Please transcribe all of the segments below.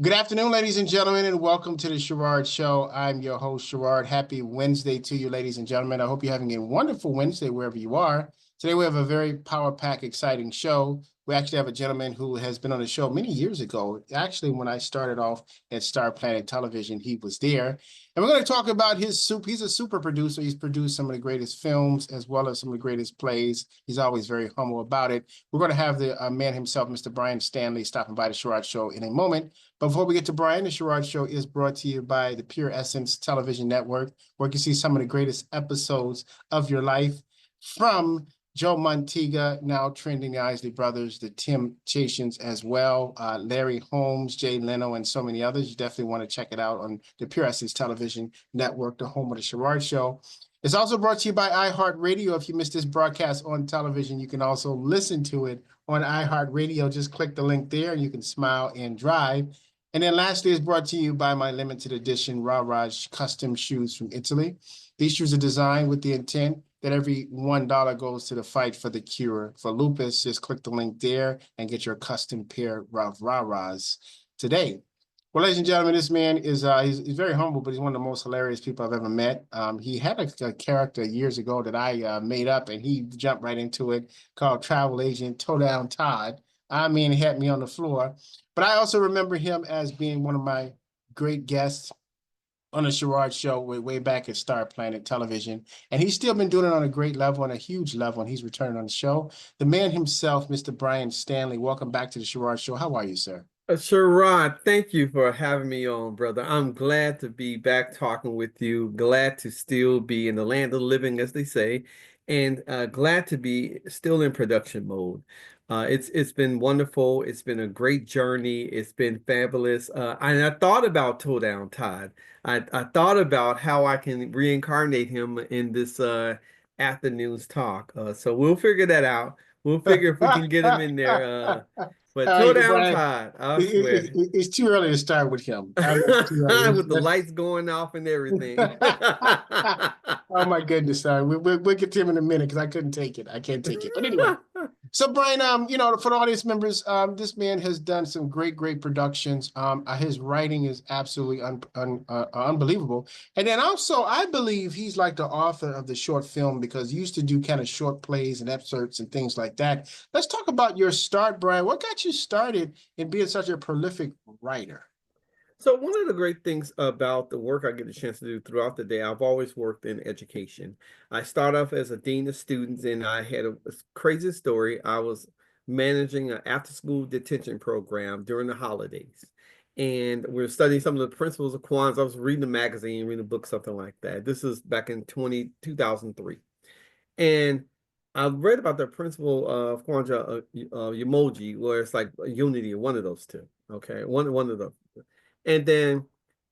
Good afternoon, ladies and gentlemen, and welcome to the Sherard Show. I'm your host, Sherard. Happy Wednesday to you, ladies and gentlemen. I hope you're having a wonderful Wednesday wherever you are. Today, we have a very power-packed, exciting show. We actually have a gentleman who has been on the show many years ago. Actually, when I started off at Star Planet Television, he was there. And we're going to talk about his He's a super producer. He's produced some of the greatest films as well as some of the greatest plays. He's always very humble about it. We're going to have the man himself, Mr. Brian Stanley, stopping by the Sherard Show in a moment. Before we get to Brian, the Sherard Show is brought to you by the Pure Essence Television Network, where you can see some of the greatest episodes of your life from Joe Montega, now trending, the Isley Brothers, the Temptations as well, Larry Holmes, Jay Leno, and so many others. You definitely want to check it out on the Pure Essence Television Network, the home of the Sherard Show. It's also brought to you by iHeartRadio. If you missed this broadcast on television, you can also listen to it on iHeartRadio. Just click the link there and you can smile and drive. And then lastly, it's brought to you by my limited edition Raj custom shoes from Italy. These shoes are designed with the intent that every $1 goes to the fight for the cure for lupus. Just click the link there and get your custom pair of Raj today. Well, ladies and gentlemen, this man is he's very humble, but he's one of the most hilarious people I've ever met. He had a character years ago that I made up, and he jumped right into it, called Travel Agent Toe Down Todd. I mean, he had me on the floor. But I also remember him as being one of my great guests on the Sherard Show way back at Star Planet Television. And he's still been doing it on a great level, on a huge level, and he's returning on the show. The man himself, Mr. Brian Stanley, welcome back to the Sherard Show. How are you, sir? Sherard, thank you for having me on, brother. I'm glad to be back talking with you. Glad to still be in the land of the living, as they say, and glad to be still in production mode. It's been wonderful. It's been a great journey. It's been fabulous. And I thought about Toe Down Todd. I thought about how I can reincarnate him in this afternoon's talk. So we'll figure that out. We'll figure if we can get him in there. But Toe Down Brian, Todd, I swear. it's too early to start with him. With the lights going off and everything. Oh my goodness, sorry. We'll get to him in a minute because I couldn't take it. I can't take it. But anyway, so Brian, for the audience members, this man has done some great productions. His writing is absolutely unbelievable. And then also, I believe he's like the author of the short film because he used to do kind of short plays and excerpts and things like that. Let's talk about your start, Brian. What got you started in being such a prolific writer? So one of the great things about the work I get a chance to do throughout the day, I've always worked in education. I started off as a dean of students, and I had a crazy story. I was managing an after-school detention program during the holidays. And we were studying some of the principles of Kwanzaa. I was reading a magazine, reading a book, something like that. This is back in 2003. And I read about the principle of Kwanzaa emoji, where it's like a unity of one of those two. Okay, one of those. And then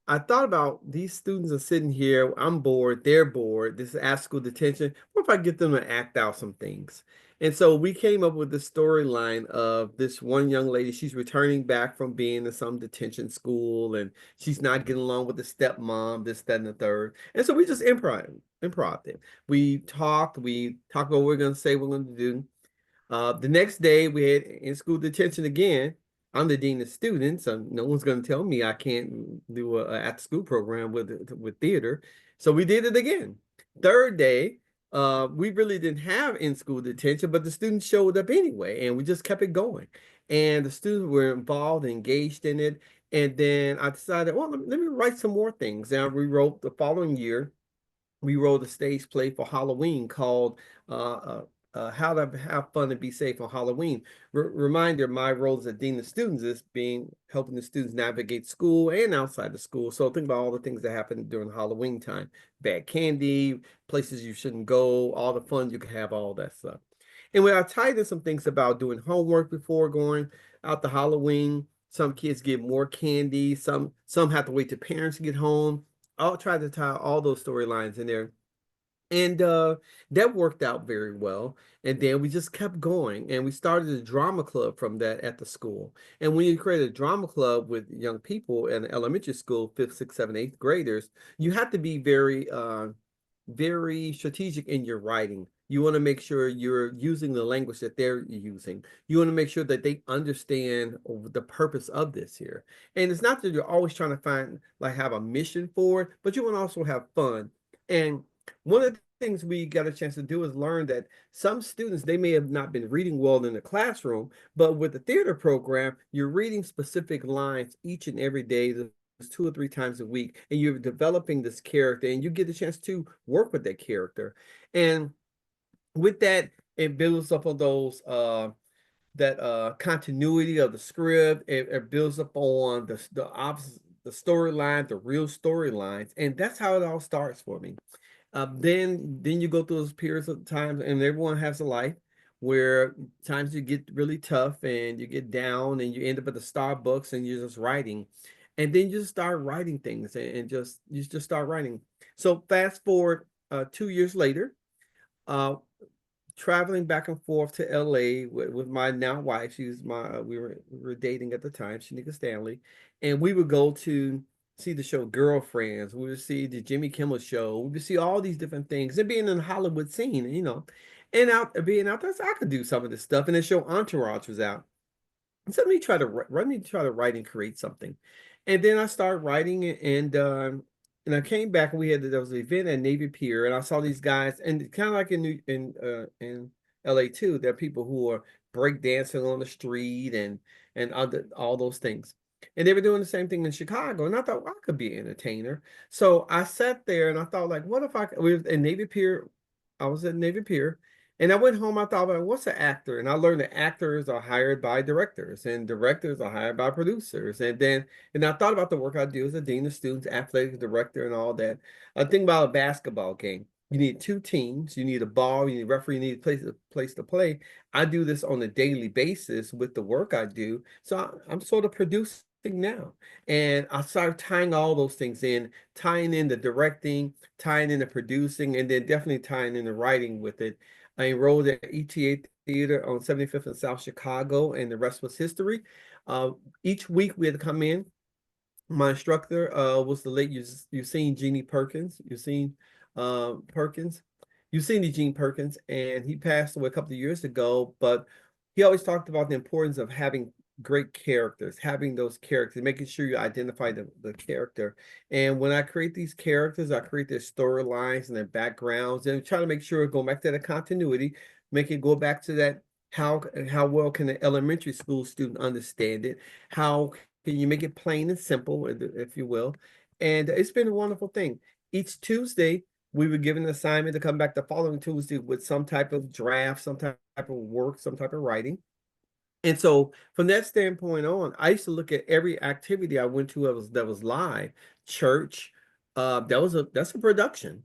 I thought about these students are sitting here. I'm bored. They're bored. This is after school detention. What if I get them to act out some things? And so we came up with the storyline of this one young lady. She's returning back from being in some detention school, and she's not getting along with the stepmom, this, that, and the third. And so we just improv it. We talked about what we're going to say, we're going to do. The next day, we had in school detention again. I'm the dean of students, so no one's going to tell me I can't do a after-school program with theater. So we did it again. Third day, we really didn't have in-school detention, but the students showed up anyway, and we just kept it going. And the students were involved, engaged in it. And then I decided, well, let me write some more things. And we wrote the following year, we wrote a stage play for Halloween called How to Have Fun and Be Safe on Halloween. Reminder, my role as a dean of students is helping the students navigate school and outside the school. So think about all the things that happen during Halloween time. Bad candy, places you shouldn't go, all the fun you can have, all that stuff. And when I tied in some things about doing homework before going out to Halloween, some kids get more candy, some have to wait till parents get home. I'll try to tie all those storylines in there. And that worked out very well. And then we just kept going. And we started a drama club from that at the school. And when you create a drama club with young people in elementary school, 5th, 6th, 7th, 8th graders, you have to be very very strategic in your writing. You want to make sure you're using the language that they're using. You want to make sure that they understand the purpose of this here. And it's not that you're always trying to find, like, have a mission for it, but you want to also have fun. And one of the things we got a chance to do is learn that some students, they may have not been reading well in the classroom, but with the theater program, you're reading specific lines each and every day, 2 or 3 times a week, and you're developing this character, and you get a chance to work with that character. And with that, it builds up on those continuity of the script. It builds up on the storyline, the real storylines, and that's how it all starts for me. Then you go through those periods of times, and everyone has a life where times you get really tough and you get down and you end up at the Starbucks and you're just writing. And then you just start writing things, and you just start writing. So fast forward 2 years later, uh, traveling back and forth to LA with my now wife. She's my we were dating at the time, Shanika Stanley, and we would go to see the show Girlfriends. We would see the Jimmy Kimmel show. We would see all these different things, and being in the Hollywood scene, and being out there, so I could do some of this stuff. And the show Entourage was out. So let me try to write and create something. And then I started writing, and I came back, and there was an event at Navy Pier, and I saw these guys, and kind of like in LA too, there are people who are break dancing on the street and all those things. And they were doing the same thing in Chicago, and I thought, well, I could be an entertainer. So I sat there and I thought, like, what if we were in Navy Pier? I was at Navy Pier, and I went home. I thought, well, what's an actor? And I learned that actors are hired by directors, and directors are hired by producers. And I thought about the work I do as a dean of students, athletic director, and all that. I think about a basketball game. You need two teams. You need a ball. You need a referee. You need a place to play. I do this on a daily basis with the work I do. So I'm sort of producing now. And I started tying all those things in, tying in the directing, tying in the producing, and then definitely tying in the writing with it. I enrolled at ETA Theater on 75th and South Chicago, and the rest was history. Each week we had to come in. My instructor was the late, you've seen Jeannie Perkins. You've seen Perkins. You've seen Eugene Perkins, and he passed away a couple of years ago, but he always talked about the importance of having great characters, having those characters, making sure you identify the character. And when I create these characters, I create their storylines and their backgrounds, and try to make sure, going back to the continuity, make it go back to that, how well can an elementary school student understand it? How can you make it plain and simple, if you will? And it's been a wonderful thing. Each Tuesday, we were given an assignment to come back the following Tuesday with some type of draft, some type of work, some type of writing. And so from that standpoint on, I used to look at every activity I went to that was live. Church, that's a production.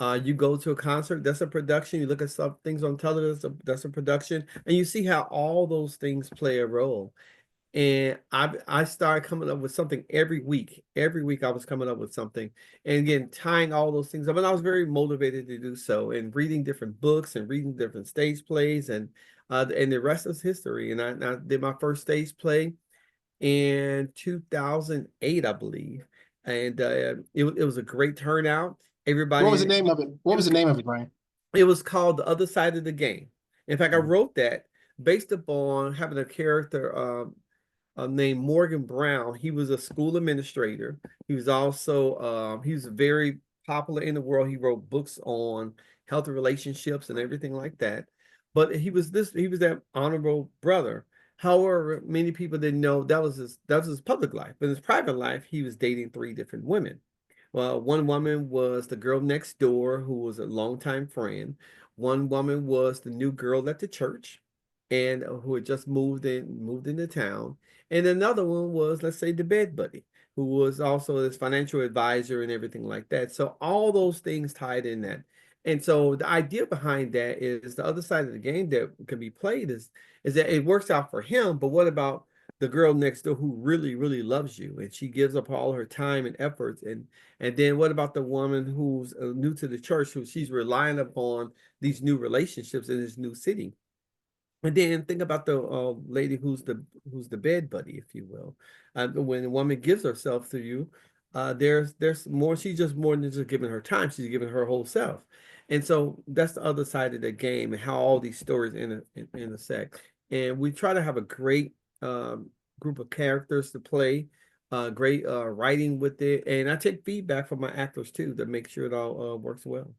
You go to a concert, that's a production. You look at some things on television, that's a production. And you see how all those things play a role. And I started coming up with something every week. Every week I was coming up with something. And again, tying all those things up. And I was very motivated to do so, and reading different books and reading different stage plays, and the rest is history. And I did my first stage play in 2008, I believe. And it was a great turnout. Everybody. What was the name of it? What was the name of it, Brian? It was called The Other Side of the Game. In fact, I Mm. wrote that based upon having a character named Morgan Brown. He was a school administrator. He was also he was very popular in the world. He wrote books on healthy relationships and everything like that. But he was that honorable brother. However, many people didn't know that was his public life. But in his private life, he was dating 3 different women. Well, one woman was the girl next door, who was a longtime friend. One woman was the new girl at the church, and who had just moved into town. And another one was, let's say, the bed buddy, who was also his financial advisor and everything like that. So all those things tied in that. And so the idea behind that is the other side of the game that can be played is that it works out for him, but what about the girl next door who really, really loves you, and she gives up all her time and efforts? And then what about the woman who's new to the church, who she's relying upon these new relationships in this new city? And then think about the lady who's the bed buddy, if you will. When a woman gives herself to you, There's more. She's just more than just giving her time. She's giving her whole self. And so that's the other side of the game, and how all these stories intersect. And we try to have a great group of characters to play, great writing with it. And I take feedback from my actors too to make sure it all works well.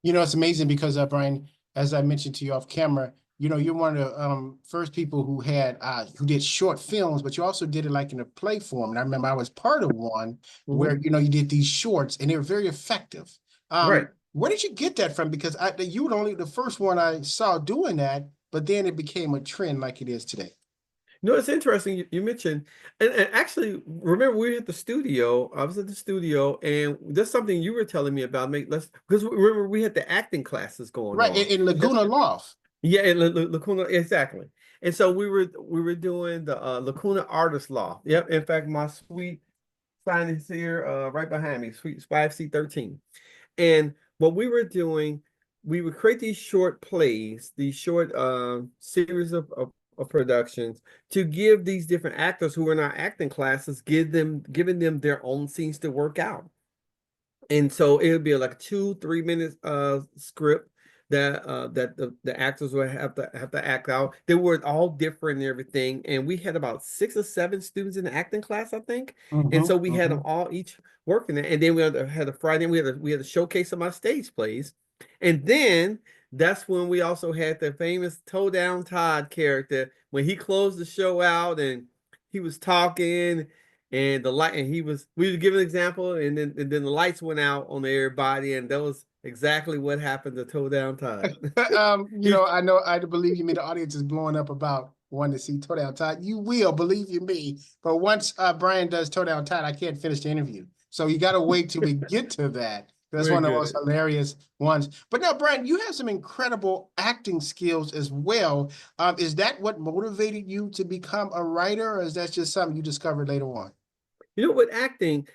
You know, it's amazing because Brian, as I mentioned to you off camera, you know, you're one of the first people who had who did short films, but you also did it like in a play form. And I remember I was part of one where, you know, you did these shorts and they were very effective. Right. Where did you get that from? Because you were only the first one I saw doing that, but then it became a trend like it is today. No, it's interesting you mentioned, and actually, remember we were at the studio. I was at the studio, and there's something you were telling me about. Because remember we had the acting classes going Right, on. in Laguna Loft. Yeah, in Lacuna, exactly. And so we were doing the Lacuna Artist Law. Yep. In fact, my suite sign is here right behind me, suite 5C13. And what we were doing, we would create these short plays, these short series of productions to give these different actors who are in our acting classes, giving them their own scenes to work out. And so it would be like a 2-3 minute script that the actors would have to act out. They were all different and everything. And we had about 6 or 7 students in the acting class, I think. And so we had them all each working it. And then we had a Friday, we had a showcase of my stage plays. And then that's when we also had the famous Toe Down Todd character when he closed the show out and he was talking and we were giving an example, and then the lights went out on everybody, and that was exactly what happened to Toe Down Todd. You know, I believe you me, the audience is blowing up about wanting to see Toe Down Todd. You will, believe you me. But once Brian does Toe Down Todd, I can't finish the interview. So you got to wait till we get to that. That's one of the most hilarious ones. But now, Brian, you have some incredible acting skills as well. Is that what motivated you to become a writer, or is that just something you discovered later on? You know, with acting,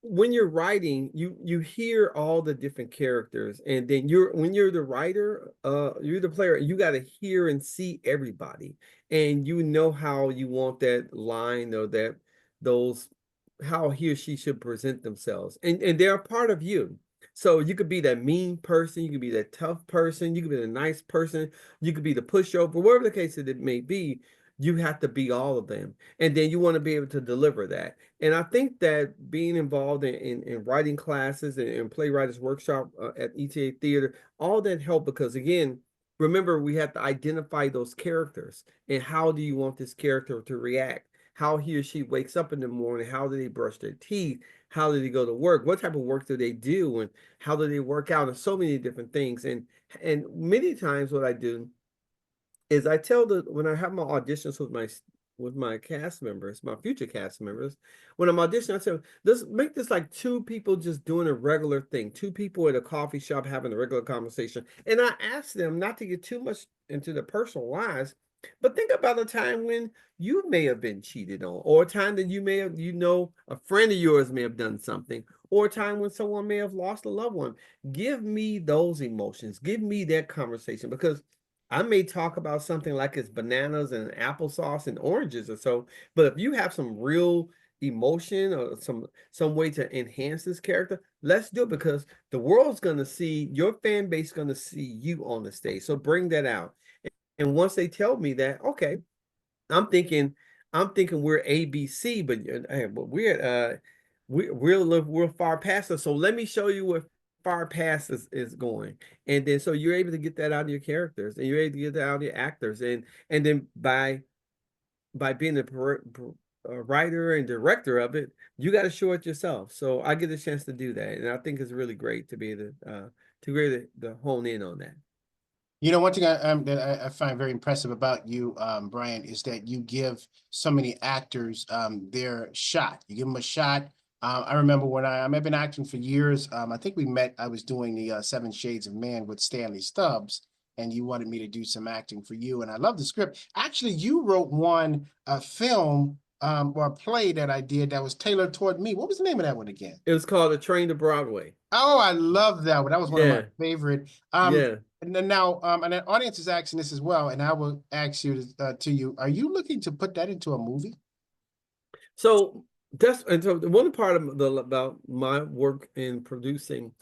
when you're writing, you hear all the different characters, and then when you're the writer, you're the player, you got to hear and see everybody, and you know how you want that line or how he or she should present themselves, and they're a part of you. So you could be that mean person, you could be that tough person, you could be the nice person, you could be the pushover, whatever the case that it may be. You have to be all of them, and then you want to be able to deliver that. And I think that being involved in writing classes and playwriters workshop at ETA Theater, all that helped, because again, remember, we have to identify those characters and how do you want this character to react, how he or she wakes up in the morning, how do they brush their teeth, how do they go to work, what type of work do they do, and how do they work out, and so many different things. And many times what I do is when I have my auditions with my cast members, my future cast members, when I'm auditioning, I say, let's make this like 2 people just doing a regular thing, 2 people at a coffee shop having a regular conversation. And I ask them not to get too much into the personal lives, but think about a time when you may have been cheated on, or a time that you may have, a friend of yours may have done something, or a time when someone may have lost a loved one. Give me those emotions. Give me that conversation, because I may talk about something like it's bananas and applesauce and oranges or so, but if you have some real emotion or some way to enhance this character, let's do it, because the world's going to see, your fan base is going to see you on the stage. So bring that out. And once they tell me that, okay, I'm thinking we're ABC, but we're far past it. So let me show you what far past is going. And then so you're able to get that out of your characters, and you're able to get that out of your actors. And then by being a writer and director of it, you got to show it yourself. So I get a chance to do that. And I think it's really great to be able to hone in on that. You know, one thing that I find very impressive about you, Brian, is that you give so many actors their shot. You give them a shot. I remember when I've been acting for years. I think we met. I was doing the 7 Shades of Man with Stanley Stubbs, and you wanted me to do some acting for you. And I love the script. Actually, you wrote a film or a play that I did that was tailored toward me. What was the name of that one again? It was called A Train to Broadway. Oh, I love that one. That was one of my favorite. Yeah. And then now, and the audience is asking this as well, and I will ask you to you: are you looking to put that into a movie? So That's and so the one part of about my work in producing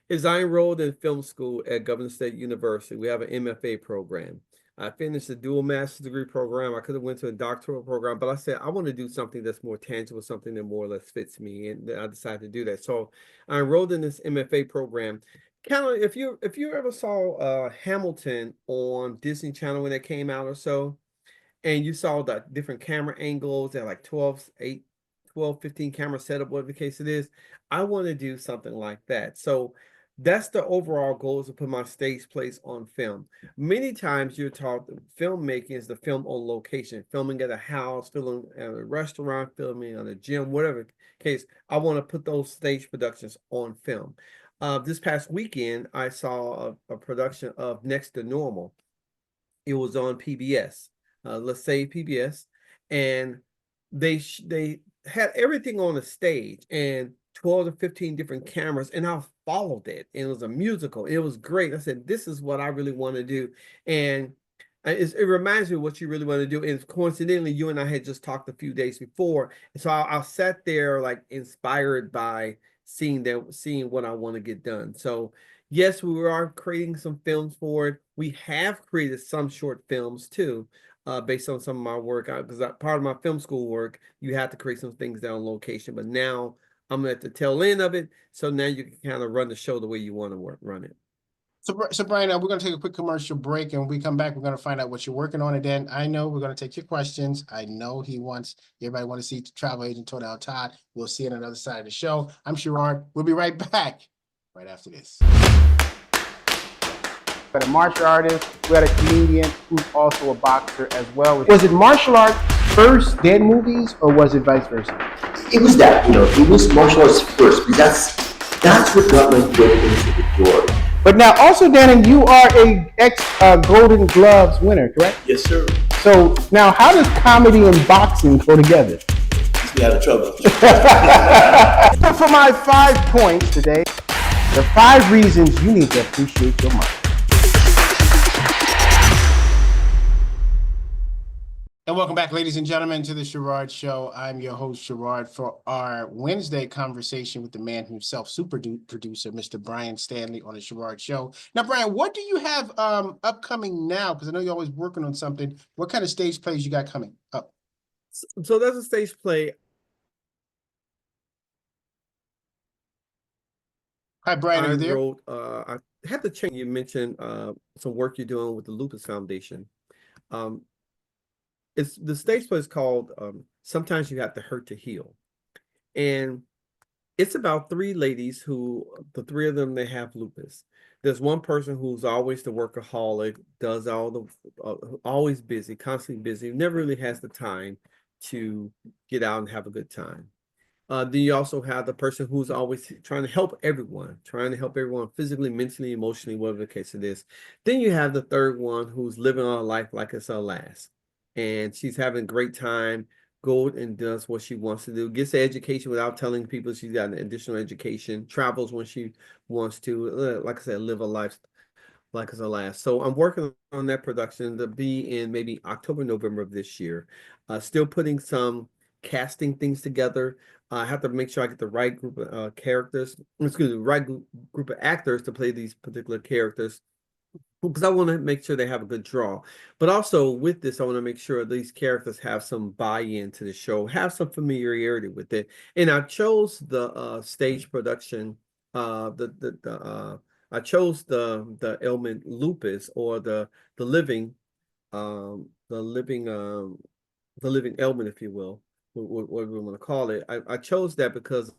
is I enrolled in film school at Governor State University. We have an MFA program. I finished a dual master's degree program. I could have went to a doctoral program, but I said I want to do something that's more tangible, something that more or less fits me, and I decided to do that. So I enrolled in this MFA program. Kind of, if you ever saw Hamilton on Disney Channel when it came out or so, and you saw the different camera angles at like 12, 8, 12, 15 camera setup, whatever the case it is. I want to do something like that. So that's the overall goal, is to put my stage plays on film. Many times you're taught filmmaking is the film on location, filming at a house, filming at a restaurant, filming on a gym, whatever case. I want to put those stage productions on film. This past weekend, I saw a production of Next to Normal. It was on PBS. Let's say PBS, and they had everything on the stage and 12 to 15 different cameras, and I followed it. And it was a musical. It was great. I said, this is what I really want to do. And it reminds me of what you really want to do. And coincidentally, you and I had just talked a few days before. And so I sat there like inspired by seeing what I want to get done. So yes, we are creating some films for it. We have created some short films too, based on some of my work. Because part of my film school work, you have to create some things down on location. But now I'm at the tail end of it, so now you can kind of run the show the way you want to run it. So Brian, we're going to take a quick commercial break, and when we come back, we're going to find out what you're working on. And then I know we're going to take your questions. I know everybody wants to see travel agent Tonell Todd. We'll see you on another side of the show. I'm Sherard. We'll be right back right after this. We had a martial artist, we had a comedian who's also a boxer as well. Was it martial art first, then movies, or was it vice versa? It was that, it was martial arts first, because that's what got my foot into the door. But now also, Dannon, you are a Golden Gloves winner, correct? Yes, sir. So now how does comedy and boxing go together? Keeps me out of trouble. So for my 5 points today, the 5 reasons you need to appreciate your money. And welcome back, ladies and gentlemen, to the Sherard Show. I'm your host, Sherard, for our Wednesday conversation with the man himself, super producer, Mr. Brian Stanley, on the Sherard Show. Now, Brian, what do you have upcoming now? Because I know you're always working on something. What kind of stage plays you got coming up? So there's a stage play. Hi, Brian, are you there? I had to change. You mentioned some work you're doing with the Lupus Foundation. It's the stage play is called Sometimes You Have to Hurt to Heal. And it's about 3 ladies who, the 3 of them, they have lupus. There's one person who's always the workaholic, does all the, always busy, constantly busy, never really has the time to get out and have a good time. Then you also have the person who's always trying to help everyone physically, mentally, emotionally, whatever the case it is. Then you have the third one who's living on life like it's her last. And she's having a great time, goes and does what she wants to do, gets the education without telling people she's got an additional education, travels when she wants to, like I said, live a life like it's her last. So I'm working on that production to be in maybe October, November of this year. Still putting some casting things together. I have to make sure I get the right group of right group of actors to play these particular characters, because I want to make sure they have a good draw. But also with this, I want to make sure these characters have some buy-in to the show, have some familiarity with it. And I chose the stage production, I chose the ailment lupus, or the living ailment, if you will, what we want to call it. I chose that because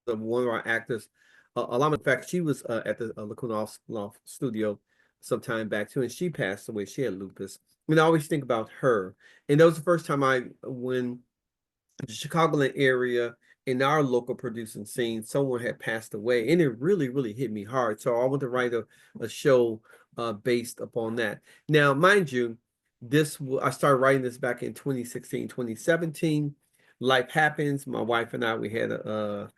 of one of our actors, Alama. In fact, she was at the Lacuna Loft studio some time back too, and she passed away. She had lupus. And I always think about her. And that was the first time when the Chicagoland area, in our local producing scene, someone had passed away, and it really, really hit me hard. So I want to write a show based upon that. Now, mind you, I started writing this back in 2016, 2017. Life happens. My wife and I, we had a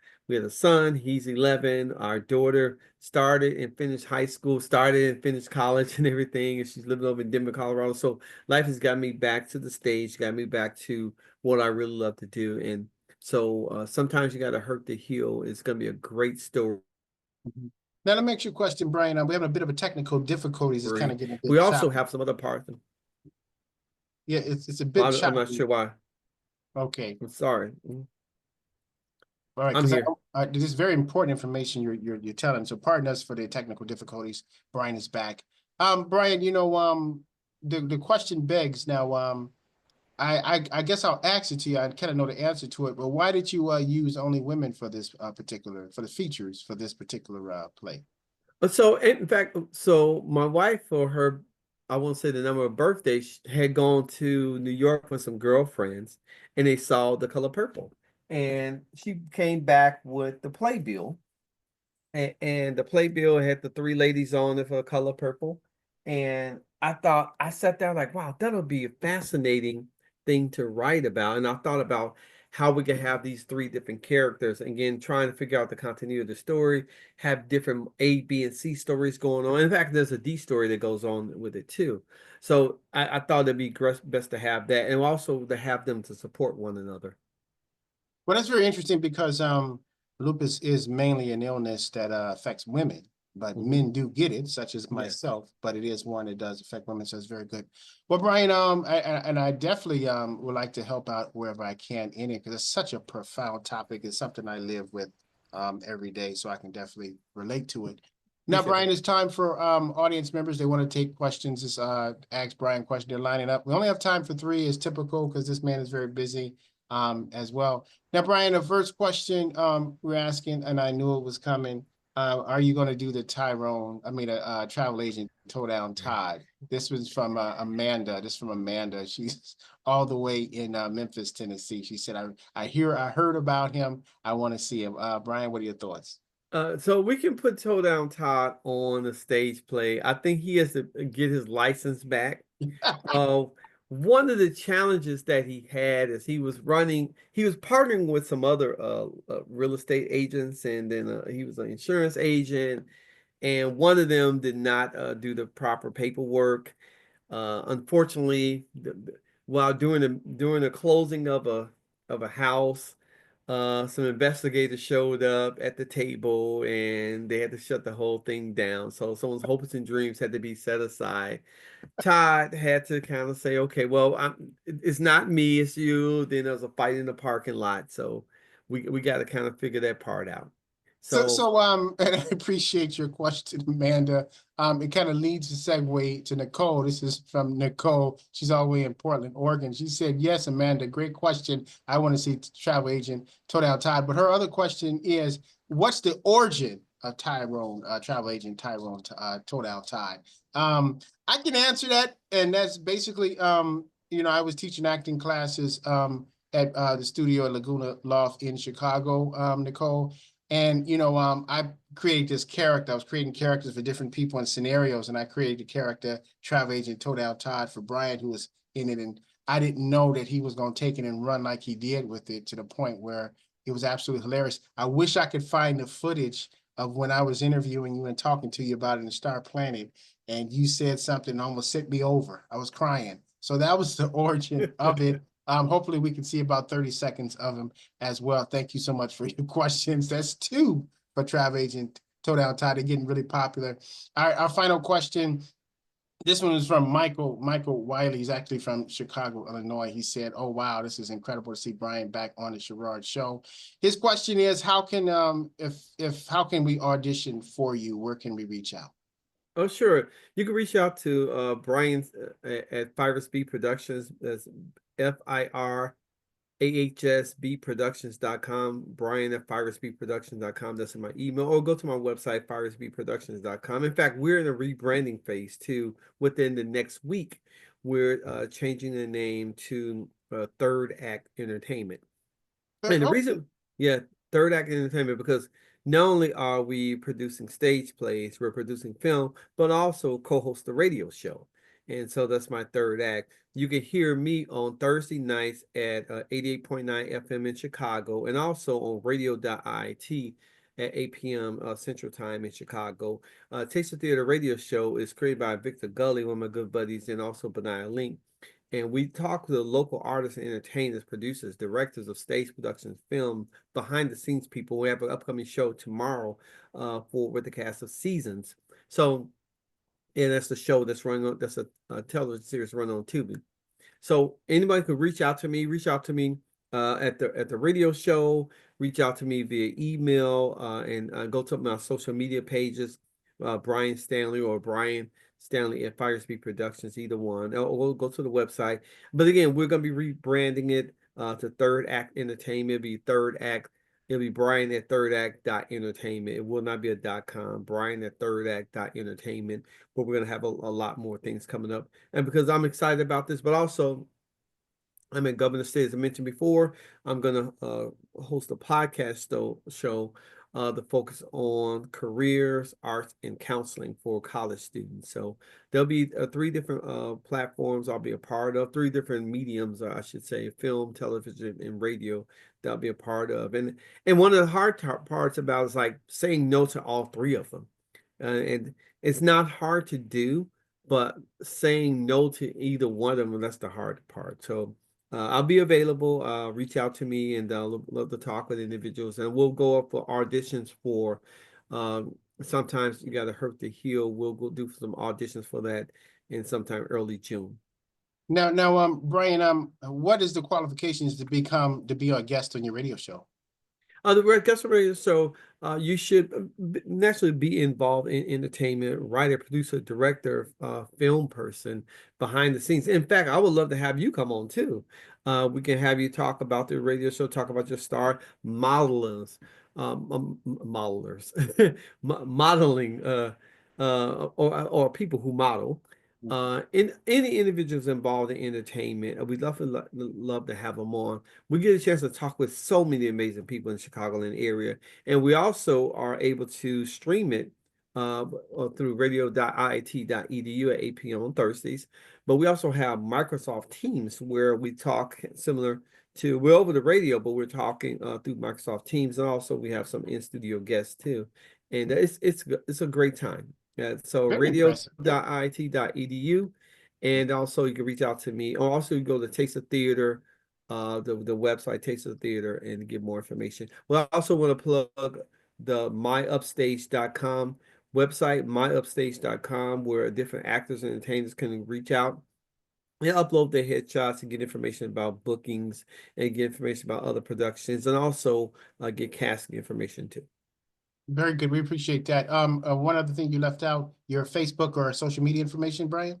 son. He's 11. Our daughter started and finished high school, started and finished college and everything. And she's living over in Denver, Colorado. So life has got me back to the stage, got me back to what I really love to do. And So sometimes you got to hurt to heal. It's going to be a great story. Mhm. Now, that makes your question, Brian. We're having a bit of a technical difficulties. It's kind of getting a bit We also choppy. have some other parts. Yeah, it's a bit choppy. I'm not sure why. Okay. I'm sorry. All right, I'm because here. this is very important information you're telling. So pardon us for the technical difficulties. Brian is back. Brian, the question begs now. I guess I'll ask it to you. I kind of know the answer to it, but why did you use only women for this for the features for this particular play? So in fact, so my wife for her, I won't say the number of birthdays, had gone to New York with some girlfriends, and they saw The Color Purple, and she came back with the playbill, and the playbill had the three ladies on it for Color Purple, and I sat down like, wow, that'll be a fascinating thing to write about, and I thought about how we could have these three different characters. Again, trying to figure out the continuity of the story, have different A, B, and C stories going on. In fact, there's a D story that goes on with it too. So I thought it'd be best to have that, and also to have them to support one another. Well, that's very interesting because lupus is mainly an illness that affects women, but men do get it, such as myself. But it is one that does affect women, so it's very good. Well, Brian, I definitely would like to help out wherever I can in it because it's such a profound topic. It's something I live with every day, so I can definitely relate to it. Now, Brian, it's time for audience members. They want to take questions. Just ask Brian questions. They're lining up. We only have time for 3 as typical because this man is very busy as well. Now, Brian, the first question we're asking, and I knew it was coming, are you going to do the travel agent toe down Todd? This was from Amanda. This is from Amanda. She's all the way in Memphis, Tennessee. She said, I heard about him. I want to see him. Brian, what are your thoughts? So we can put Toe Down Todd on the stage play. I think he has to get his license back. One of the challenges that he had is he was partnering with some other real estate agents, and then he was an insurance agent, and one of them did not do the proper paperwork. Unfortunately, while during the closing of a house, some investigators showed up at the table and they had to shut the whole thing down. So someone's hopes and dreams had to be set aside. Todd had to kind of say, okay, well, it's not me, it's you. Then there was a fight in the parking lot. So we got to kind of figure that part out. And I appreciate your question, Amanda. It kind of leads to segue to Nicole. This is from Nicole. She's all the way in Portland, Oregon. She said, yes, Amanda, great question. I want to see travel agent Toe Down Todd. But her other question is, what's the origin of travel agent Tyrone Toe Down Todd? I can answer that. And that's basically, I was teaching acting classes at the studio at Laguna Loft in Chicago, Nicole. And, I created this character. I was creating characters for different people and scenarios. And I created the character, travel agent Toe Down Todd, for Brian, who was in it. And I didn't know that he was going to take it and run like he did with it, to the point where it was absolutely hilarious. I wish I could find the footage of when I was interviewing you and talking to you about it in Star Planet. And you said something that almost sent me over. I was crying. So that was the origin of it. Hopefully we can see about 30 seconds of him as well. Thank you so much for your questions. That's 2 for travel agent Toe Down Todd. They're getting really popular. Our final question. This one is from Michael Wiley. He's actually from Chicago, Illinois. He said, oh, wow, this is incredible to see Brian back on the Sherard Show. His question is, how can we audition for you? Where can we reach out? Oh, sure. You can reach out to Brian at Fire Speed Productions. That's FIRAHSBProductions.com. Brian at FireSpeedProductions.com. That's in my email. Or go to my website, FireSpeedProductions.com. In fact, we're in a rebranding phase too. Within the next week, we're changing the name to Third Act Entertainment. And the reason, Third Act Entertainment, because not only are we producing stage plays, we're producing film, but also co-host the radio show. And so that's my third act. You can hear me on Thursday nights at 88.9 FM in Chicago, and also on radio.it at 8 p.m. Central Time in Chicago. Taste of Theater radio show is created by Victor Gully, one of my good buddies, and also Benaiah Link. and we talk to the local artists and entertainers, producers, directors of stage productions, film, behind the scenes people. We have an upcoming show tomorrow with the cast of Seasons. So, and that's the show that's running on, that's a television series running on Tubi. So anybody could reach out to me at the radio show, reach out to me via email, and go to my social media pages, Brian Stanley or Brian Stanley at Firespeed Productions, either one. Or we'll go to the website. But again, we're going to be rebranding it to Third Act Entertainment. It'll be Third Act. It'll be Brian at thirdact.entertainment. It will not be a .com. Brian at thirdact.entertainment. But we're going to have a lot more things coming up. And because I'm excited about this, but also I'm in Governor State, as I mentioned before. I'm going to host a podcast show to focus on careers, arts, and counseling for college students. So there'll be 3 different platforms I'll be a part of, 3 different mediums, I should say, film, television, and radio that I'll be a part of. And one of the hard parts about is like saying no to all 3 of them. And it's not hard to do, but saying no to either one of them, that's the hard part. So I'll be available. Reach out to me, and I'll love to talk with individuals. And we'll go up for auditions for. Sometimes you got to hurt to heal. We'll go do some auditions for that in sometime early June. Now, Brian, what is the qualifications to be a guest on your radio show? The guest radio show, you should naturally be involved in entertainment, writer, producer, director, film person, behind the scenes. In fact, I would love to have you come on too. We can have you talk about the radio show, talk about your star modelers, modeling, or people who model. In any individuals involved in entertainment, we'd love to have them on. We get a chance to talk with so many amazing people in the Chicagoland area, and we also are able to stream it through radio.iit.edu at 8 p.m. on Thursdays. But we also have Microsoft Teams, where we talk similar to, we're over the radio, but we're talking through Microsoft Teams, and also we have some in-studio guests too, and it's a great time. So radio.it.edu, and also you can reach out to me, or also you go to Taste of Theater, the website Taste of Theater, and get more information. Well, I also want to plug the myupstage.com website, myupstage.com, where different actors and entertainers can reach out and upload their headshots and get information about bookings and get information about other productions, and also get casting information too. Very good. We appreciate that. One other thing you left out, your Facebook or social media information, Brian?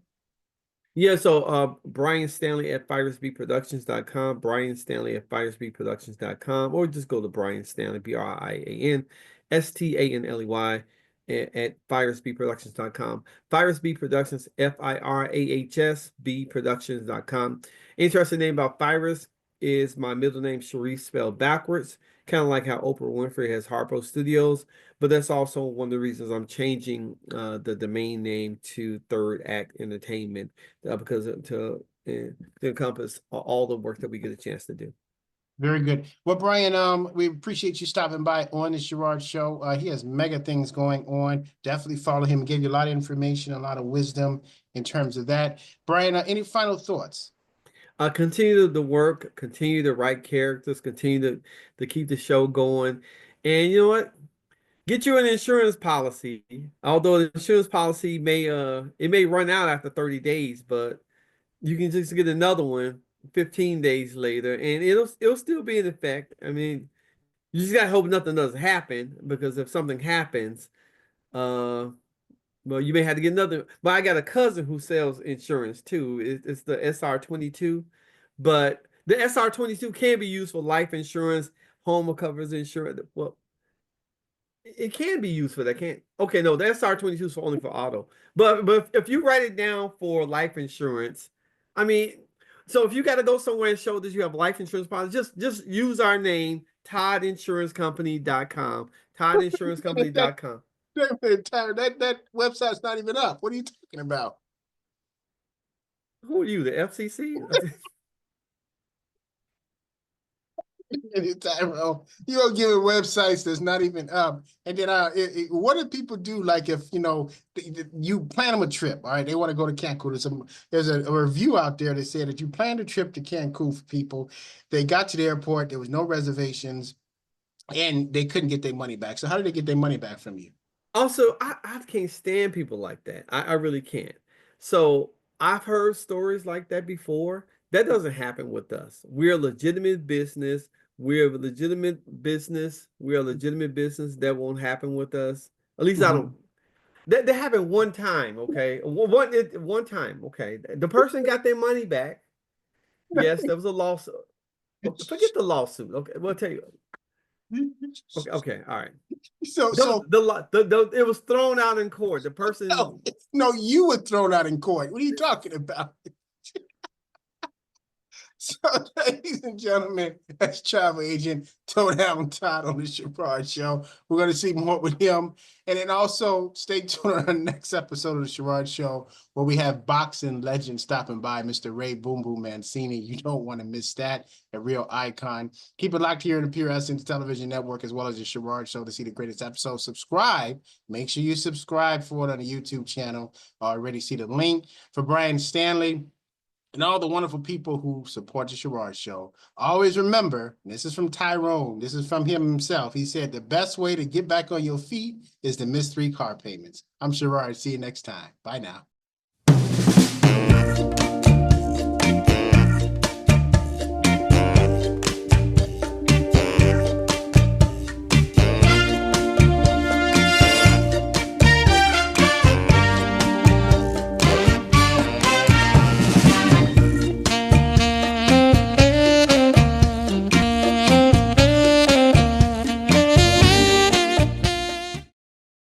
Yeah, so Brian Stanley at firespeedproductions.com, Brian Stanley at firespeedproductions.com, or just go to Brian Stanley, BrianStanley, at firespeedproductions.com. Firespeed Productions, FIRAHSB Productions.com. Interesting name about Fires is my middle name, Sharif, spelled backwards, kind of like how Oprah Winfrey has Harpo Studios. But that's also one of the reasons I'm changing the domain name to Third Act Entertainment, because to encompass all the work that we get a chance to do. Very good. Well, Brian, we appreciate you stopping by on the Sherard Show. He has mega things going on. Definitely follow him. Gave you a lot of information, a lot of wisdom in terms of that. Brian, any final thoughts? Continue the work, continue to write characters, continue to keep the show going. And you know what? Get you an insurance policy. Although the insurance policy may run out after 30 days, but you can just get another one 15 days later, and it'll still be in effect. I mean, you just gotta hope nothing does happen, because if something happens, well, you may have to get another. But I got a cousin who sells insurance too. It's the SR22, but the SR22 can be used for life insurance, home covers insurance. Well, it can be used for that. Can't. Okay, no, the SR22 is only for auto. But if you write it down for life insurance, I mean, so if you got to go somewhere and show that you have life insurance policy, just use our name, ToddInsuranceCompany.com, ToddInsuranceCompany.com. That website's not even up. What are you talking about? Who are you, the FCC? Tyrone, you don't give it websites that's not even up. And then what do people do? Like if, you plan them a trip, all right, they want to go to Cancun. There's a review out there that said that you planned a trip to Cancun for people. They got to the airport, there was no reservations, and they couldn't get their money back. So how did they get their money back from you? Also, I can't stand people like that. I really can't. So I've heard stories like that before. That doesn't happen with us. We're a legitimate business. We're a legitimate business. We're a legitimate business. That won't happen with us. At least I don't. That happened one time, okay? One time, okay? The person got their money back. Yes, there was a lawsuit. Forget the lawsuit. Okay, we'll tell you. Okay, all right. So it was thrown out in court. The person. No, you were thrown out in court. What are you talking about? So, ladies and gentlemen, that's travel agent Toedown Todd on the Sherard Show. We're going to see more with him. And then also stay tuned on the next episode of the Sherard Show, where we have boxing legend stopping by, Mr. Ray Boom Boom Mancini. You don't want to miss that, a real icon. Keep it locked here in the Pure Essence Television Network, as well as the Sherard Show, to see the greatest episode. Subscribe. Make sure you subscribe for it on the YouTube channel. Already see the link. For Brian Stanley and all the wonderful people who support the Sherard Show, always remember, this is from Tyrone, this is from him himself. He said, the best way to get back on your feet is to miss 3 car payments. I'm Sherard. See you next time. Bye now.